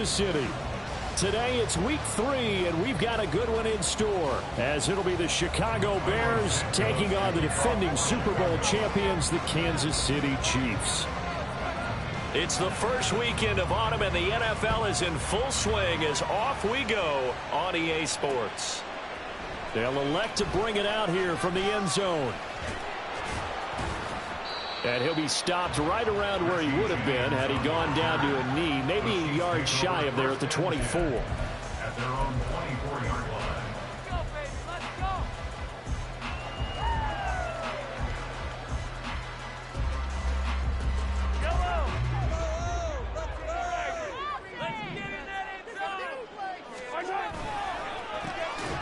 Kansas City. Today it's week 3, and we've got a good one in store, as it'll be the Chicago Bears taking on the defending Super Bowl champions, the Kansas City Chiefs. It's the first weekend of autumn, and the NFL is in full swing as off we go on EA Sports. They'll elect to bring it out here from the end zone. And he'll be stopped right around where he would have been had he gone down to a knee, maybe a yard shy of there at the 24. At their own 24-yard line. Go, baby, let's go. Yellow. Let's get in that end zone.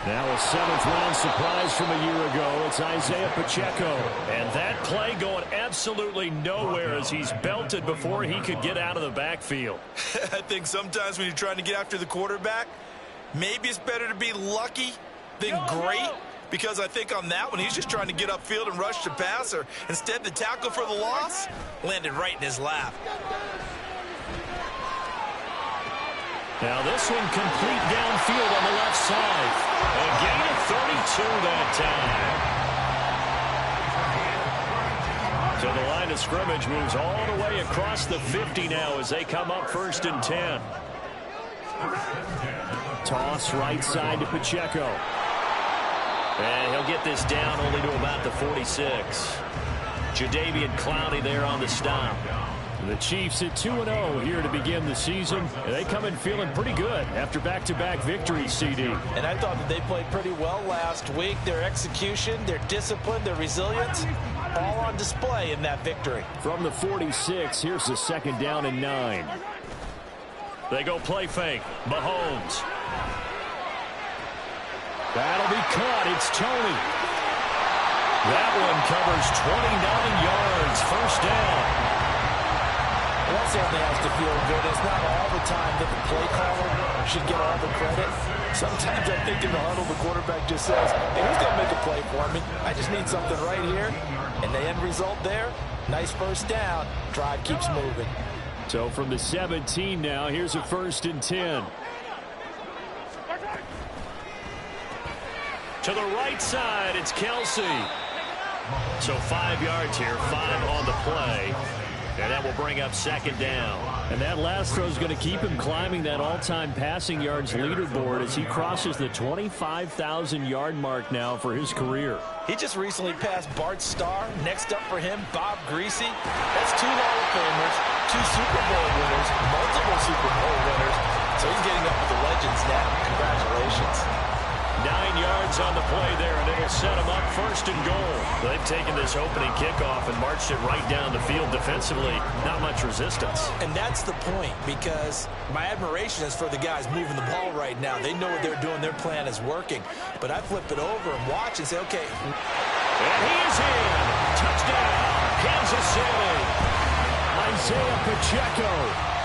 Now a 7th-round surprise from a year ago. It's Isaiah Pacheco. And that play going absolutely nowhere as he's belted before he could get out of the backfield. I think sometimes when you're trying to get after the quarterback, maybe it's better to be lucky than great. Because I think on that one, he's just trying to get upfield and rush the passer. Instead, the tackle for the loss landed right in his lap. Now this one complete downfield on the left side. A gain of 32 that time. So the line of scrimmage moves all the way across the 50 now as they come up 1st and 10. Toss right side to Pacheco. And he'll get this down only to about the 46. Jadeveon Clowney there on the stop. The Chiefs at 2-0 here to begin the season. They come in feeling pretty good after back-to-back victories, CD. And I thought that they played pretty well last week. Their execution, their discipline, their resilience, all on display in that victory. From the 46, here's the 2nd down and 9. They go play fake. Mahomes. That'll be caught. It's Tony. That one covers 29 yards. 1st down. That certainly has to feel good. It's not all the time that the play caller should get all the credit. Sometimes I think in the huddle, the quarterback just says, hey, who's going to make a play for me? I just need something right here. And the end result there, nice 1st down. Drive keeps moving. So from the 17 now, here's a 1st and 10. To the right side, it's Kelsey. So 5 yards here, 5 on the play. And that will bring up 2nd down. And that last throw is going to keep him climbing that all-time passing yards leaderboard as he crosses the 25,000-yard mark now for his career. He just recently passed Bart Starr. Next up for him, Bob Greasy. That's 2 Hall of Famers, 2 Super Bowl winners, multiple Super Bowl winners. So he's getting up with the legends now. Congratulations. 9 yards on the play there, and it'll set them up 1st and goal. They've taken this opening kickoff and marched it right down the field defensively. Not much resistance. And that's the point, because my admiration is for the guys moving the ball right now. They know what they're doing. Their plan is working. But I flip it over and watch and say, okay. And he is in. Touchdown, Kansas City. Isaiah Pacheco.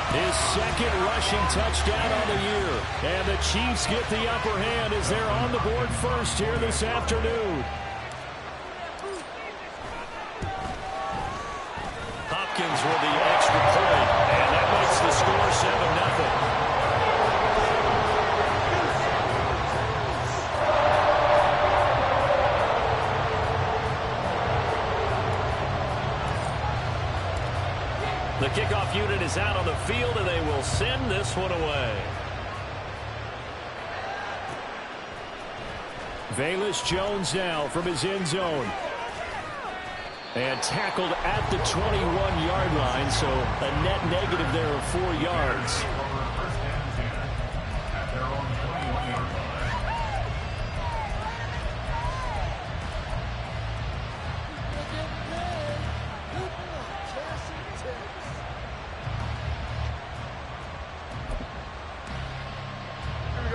His 2nd rushing touchdown on the year. And the Chiefs get the upper hand as they're on the board first here this afternoon. Hopkins with the extra point. And that makes the score 7-0. The kickoff unit is out on the field, and they will send this one away. Velus Jones now from his end zone. And tackled at the 21-yard line, so a net negative there of 4 yards. At their own 21-yard line.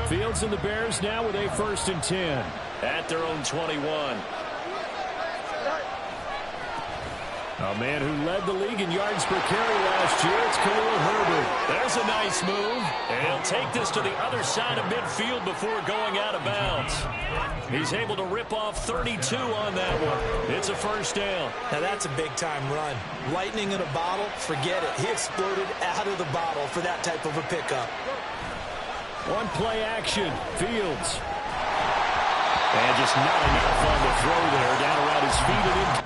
Fields and the Bears now with a 1st and 10 at their own 21. A man who led the league in yards per carry last year, it's Khalil Herbert. There's a nice move, and he'll take this to the other side of midfield before going out of bounds. He's able to rip off 32 on that one. It's a 1st down. Now that's a big-time run. Lightning in a bottle, forget it. He exploded out of the bottle for that type of a pickup. On play action, Fields. And just not enough on the throw there, down around his feet and in.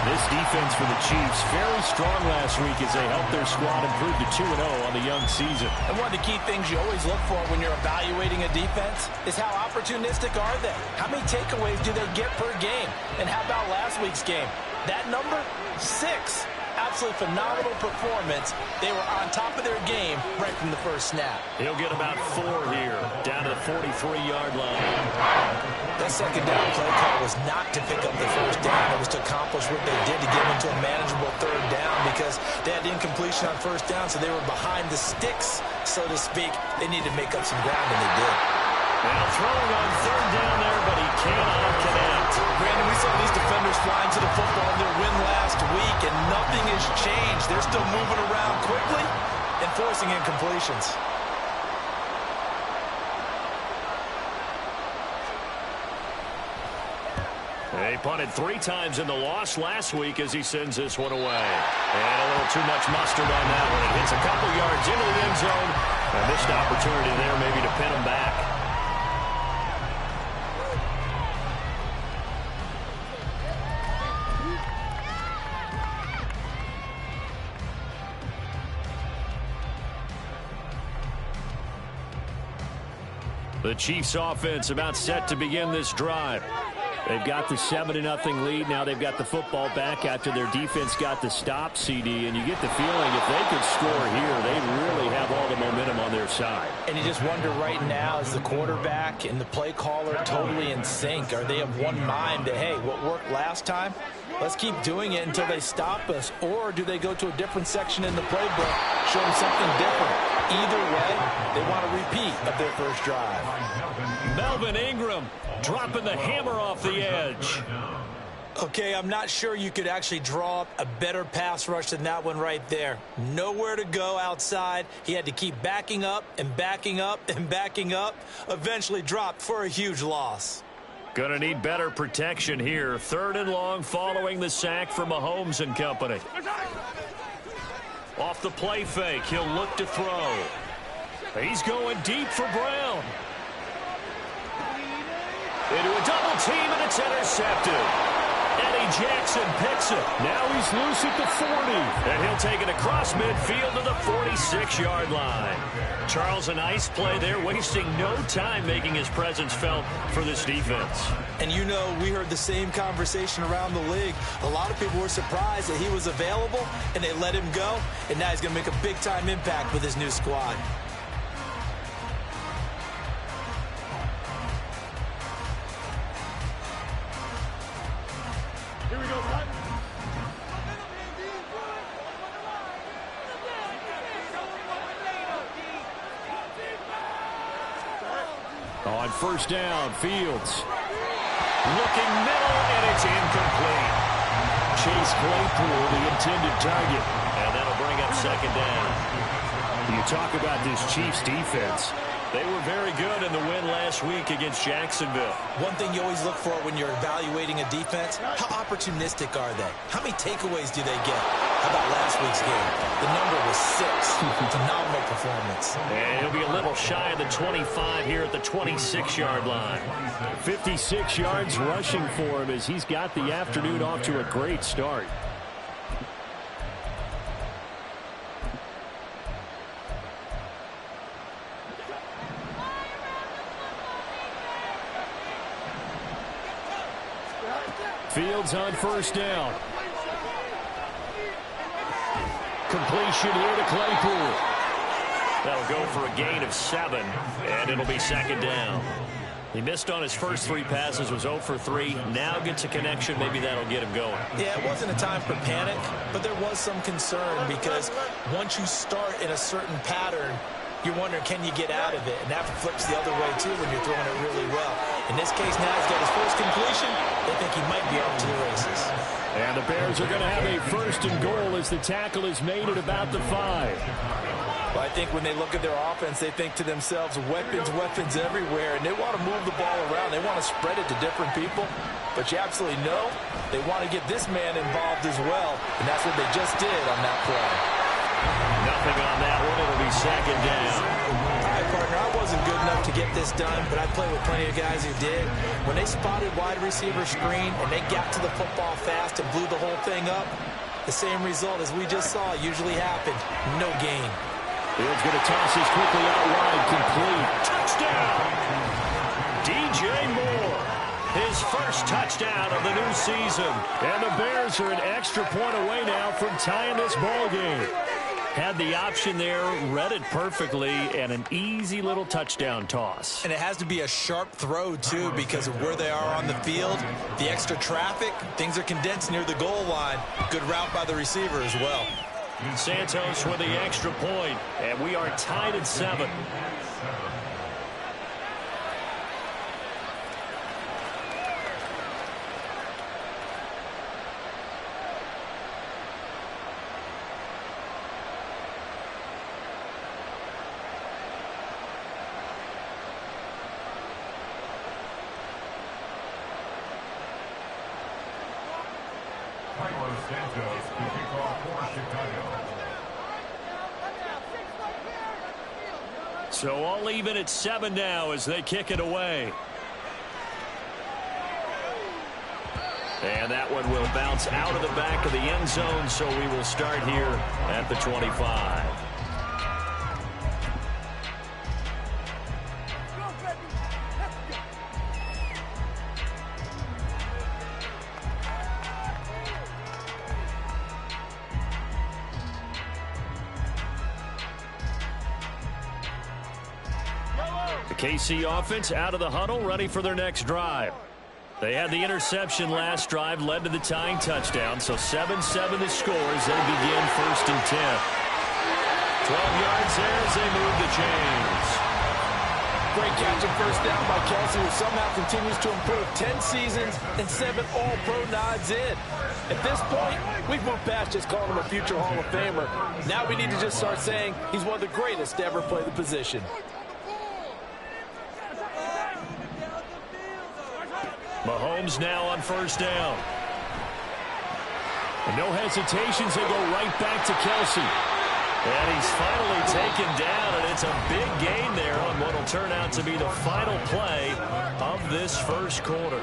This defense for the Chiefs, very strong last week as they helped their squad improve to 2-0 on the young season. And one of the key things you always look for when you're evaluating a defense is how opportunistic are they? How many takeaways do they get per game? And how about last week's game? That number? 6. Absolutely phenomenal performance. They were on top of their game right from the first snap. He'll get about 4 here, down to the 43-yard line. That second down play call was not to pick up the first down. It was to accomplish what they did to get into a manageable third down because they had incompletion on first down, so they were behind the sticks, so to speak. They needed to make up some ground, and they did. Now throwing on third down there, but he cannot connect. Brandon, we saw these defenders flying to the football in their win last week, and nothing has changed. They're still moving around quickly and forcing incompletions. They punted 3 times in the loss last week as he sends this one away. And a little too much mustard on that one. It hits a couple yards into the end zone. A missed opportunity there maybe to pin him back. The Chiefs offense about set to begin this drive. They've got the 7-0 lead. Now they've got the football back after their defense got the stop, CD. And you get the feeling if they could score here, they really have all the momentum on their side. And you just wonder right now, is the quarterback and the play caller totally in sync? Are they of one mind that, hey, what worked last time? Let's keep doing it until they stop us. Or do they go to a different section in the playbook, show them something different? Either way, they want a repeat of their first drive. Melvin Ingram dropping the hammer off the edge. Okay, I'm not sure you could actually draw up a better pass rush than that one right there. Nowhere to go outside. He had to keep backing up and backing up and backing up. Eventually dropped for a huge loss. Gonna need better protection here. 3rd and long following the sack from Mahomes and company. Off the play fake, he'll look to throw. He's going deep for Brown. Into a double team, and it's intercepted. Eddie Jackson picks it. Now he's loose at the 40. And he'll take it across midfield to the 46-yard line. Charles, a nice play there, wasting no time making his presence felt for this defense. And you know, we heard the same conversation around the league. A lot of people were surprised that he was available, and they let him go. And now he's going to make a big-time impact with his new squad. On first down, Fields. Looking middle, and it's incomplete. Chase Claypool, the intended target. And that'll bring up 2nd down. You talk about this Chiefs defense. They were very good in the win last week against Jacksonville. One thing you always look for when you're evaluating a defense, how opportunistic are they? How many takeaways do they get? How about last week's game? The number was 6. Phenomenal performance. And he'll be a little shy of the 25 here at the 26-yard line. 56 yards rushing for him as he's got the afternoon off to a great start. Fields on first down. Completion here to Claypool. That'll go for a gain of 7, and it'll be 2nd down. He missed on his first 3 passes, was 0 for 3. Now gets a connection. Maybe that'll get him going. Yeah, it wasn't a time for panic, but there was some concern because once you start in a certain pattern, you're wondering, can you get out of it? And that flips the other way, too, when you're throwing it really well. In this case, now he's got his first completion. They think he might be off to the races. And the Bears are going to have a 1st and goal as the tackle is made at about the 5. Well, I think when they look at their offense, they think to themselves, weapons, weapons everywhere, and they want to move the ball around. They want to spread it to different people. But you absolutely know they want to get this man involved as well, and that's what they just did on that play. Nothing on that one. It'll be 2nd down. All right, partner, I wasn't good enough to get this done, but I played with plenty of guys who did. When they spotted wide receiver screen and they got to the football fast and blew the whole thing up, the same result as we just saw usually happened. No gain. Field's going to toss this quickly out wide, complete. Touchdown! DJ Moore, his first touchdown of the new season. And the Bears are an extra point away now from tying this ball game. Had the option there, read it perfectly, and an easy little touchdown toss. And it has to be a sharp throw, too, because of where they are on the field. The extra traffic, things are condensed near the goal line. Good route by the receiver as well. Santos with the extra point, and we are tied at 7. Carlos Santos to kick off for Chicago. So all even at 7 now as they kick it away. And that one will bounce out of the back of the end zone, so we will start here at the 25. The KC offense out of the huddle, ready for their next drive. They had the interception last drive, led to the tying touchdown, so 7-7 the score as they begin 1st and 10. 12 yards there as they move the chains. Great catch and first down by Kelsey, who somehow continues to improve. 10 seasons and 7 All-Pro nods in. At this point, we've moved past just calling him a future Hall of Famer. Now we need to just start saying he's one of the greatest to ever play the position. Mahomes now on 1st down. And no hesitations, they go right back to Kelsey. And he's finally taken down, and it's a big gain there on what will turn out to be the final play of this 1st quarter.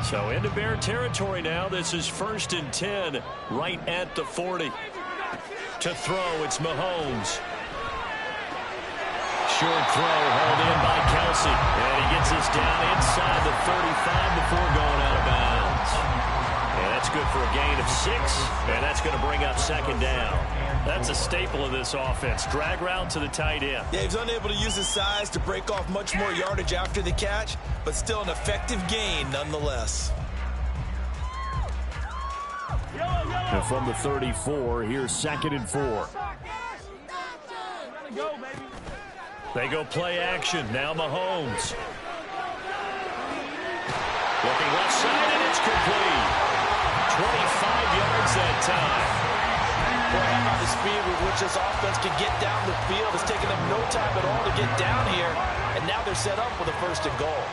So into Bear territory now. This is 1st and 10 right at the 40. To throw, it's Mahomes. Short throw hauled in by Kelsey. And he gets us down inside the 35 before going out of bounds. And that's good for a gain of 6. And that's going to bring up 2nd down. That's a staple of this offense. Drag route to the tight end. Yeah, he's unable to use his size to break off much more yardage after the catch, but still an effective gain nonetheless. And from the 34, here's 2nd and 4. They go play action. Now Mahomes. Looking left side, and it's complete. 25 yards that time. Boy, how about the speed with which this offense can get down the field? It's taken them no time at all to get down here, and now they're set up with a 1st and goal.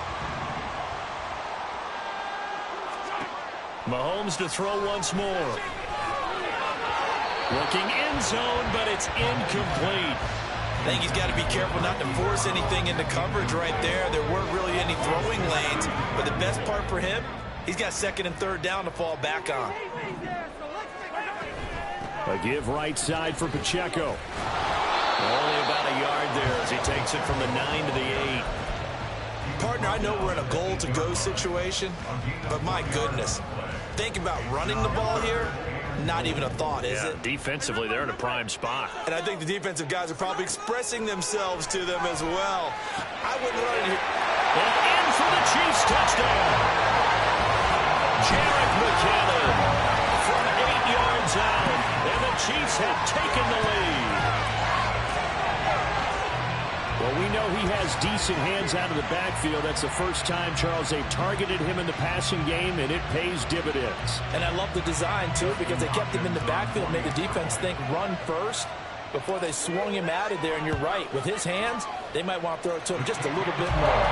Mahomes to throw once more. Looking end zone, but it's incomplete. I think he's got to be careful not to force anything into coverage right there. There weren't really any throwing lanes, but the best part for him, he's got 2nd and 3rd down to fall back on. A give right side for Pacheco. Only about a yard there as he takes it from the 9 to the 8. Partner, I know we're in a goal-to-go situation, but my goodness, think about running the ball here. Not even a thought, is it? Defensively, they're in a prime spot. And I think the defensive guys are probably expressing themselves to them as well. I wouldn't run it here. And in for the Chiefs touchdown. Jarek McKinnon from 8 yards out. And the Chiefs have taken the lead. Well, we know he has decent hands out of the backfield. That's the first time, Charles, they've targeted him in the passing game, and it pays dividends. And I love the design, too, because they kept him in the backfield, made the defense think run first before they swung him out of there. And you're right, with his hands, they might want to throw it to him just a little bit more.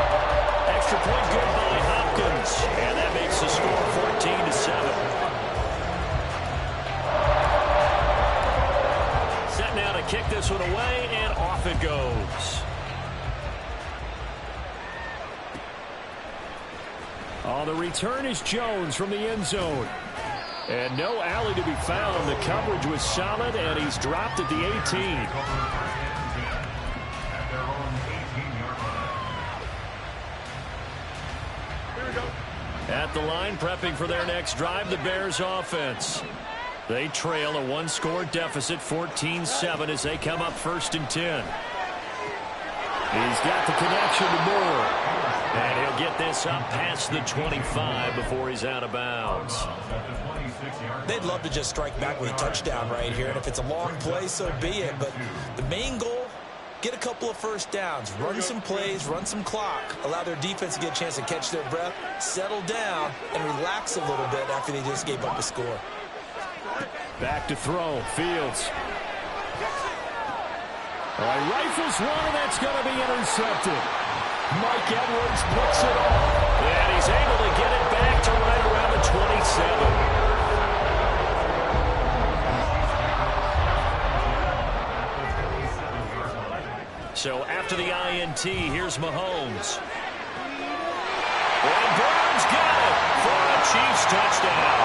Extra point good by Hopkins, and that makes the score 14-7. Set now to kick this one away, and off it goes. On the return is Jones from the end zone. And no alley to be found. The coverage was solid, and he's dropped at the 18. At the line, prepping for their next drive, the Bears offense. They trail a one-score deficit, 14-7, as they come up 1st and 10. He's got the connection to Moore. And he'll get this up past the 25 before he's out of bounds. They'd love to just strike back with a touchdown right here. And if it's a long play, so be it. But the main goal, get a couple of first downs, run some plays, run some clock, allow their defense to get a chance to catch their breath, settle down, and relax a little bit after they just gave up a score. Back to throw, Fields. All right, rifles one, and that's going to be intercepted. Mike Edwards puts it off. And he's able to get it back to right around the 27. So after the INT, here's Mahomes. And Burns got it for a Chiefs touchdown.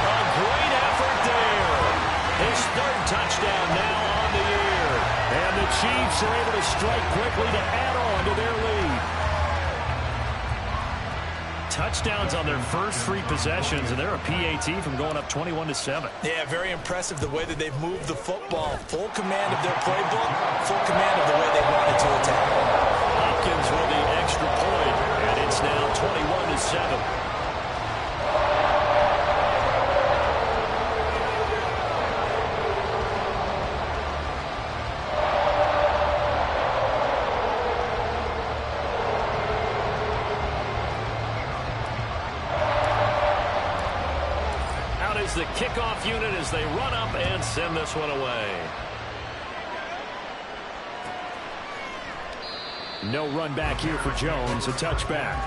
A great effort there. His 3rd touchdown now on the year. And the Chiefs are able to strike quickly to add on to their lead. Touchdowns on their first 3 possessions, and they're a PAT from going up 21-7. Yeah, very impressive the way that they've moved the football. Full command of their playbook, full command of the way they wanted to attack. Hopkins with the extra point, and it's now 21-7. The kickoff unit as they run up and send this one away. No run back here for Jones, a touchback.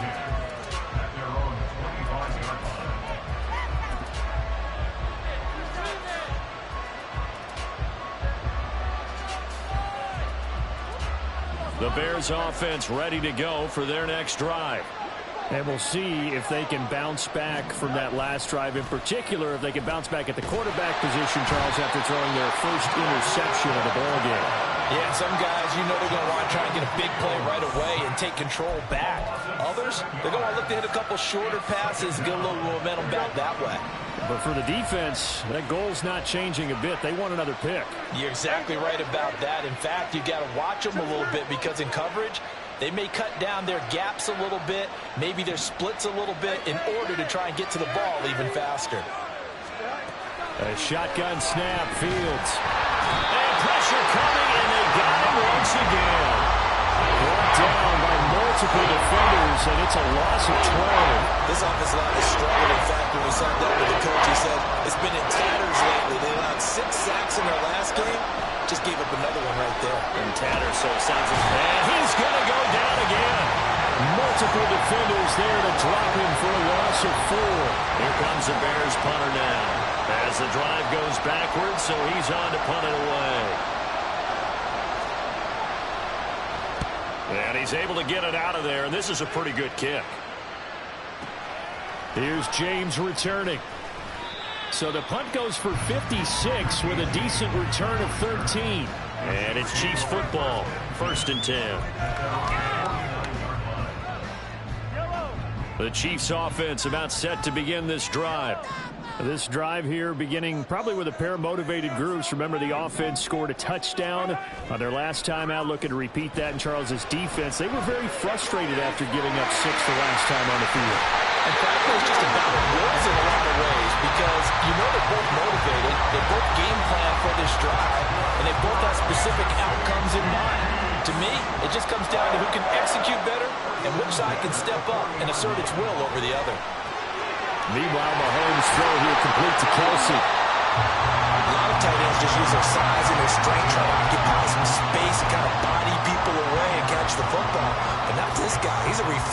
The Bears offense ready to go for their next drive. And we'll see if they can bounce back from that last drive. In particular, if they can bounce back at the quarterback position, Charles, after throwing their first interception of the ballgame. Yeah, some guys, you know they're going to want to try and get a big play right away and take control back. Others, they're going to want to look to hit a couple shorter passes, get a little momentum back that way. But for the defense, that goal's not changing a bit. They want another pick. You're exactly right about that. In fact, you got to watch them a little bit because in coverage, they may cut down their gaps a little bit, maybe their splits a little bit in order to try and get to the ball even faster. A shotgun snap, Fields. And pressure coming, and they got him once again. Brought down by multiple defenders, and it's a loss of 12. This offensive line is struggling. In fact, when we sat down with the coach, he said it's been in tatters lately. They allowed 6 sacks in their last game. Just gave up another one right there. And tatters, so it sounds like that. He's going to go down again. Multiple defenders there to drop him for a loss of 4. Here comes the Bears punter now. As the drive goes backwards, so he's on to punt it away. And he's able to get it out of there, and this is a pretty good kick. Here's James returning. So the punt goes for 56 with a decent return of 13. And it's Chiefs football, 1st and 10. The Chiefs offense about set to begin this drive. This drive here beginning probably with a pair of motivated groups. Remember, the offense scored a touchdown on their last time out, looking to repeat that in Charles's defense. They were very frustrated after giving up 6 the last time on the field. And frankly, it's just a battle of wills in a lot of ways because you know they're both motivated, they both game plan for this drive, and they both have specific outcomes in mind. To me, it just comes down to who can execute better and which side can step up and assert its will over the other. Meanwhile, Mahomes' throw here complete to Kelsey. A lot of tight ends just use their size and their strength, try to occupy some space and kind of body people away and catch the football. But not this guy. He's a refined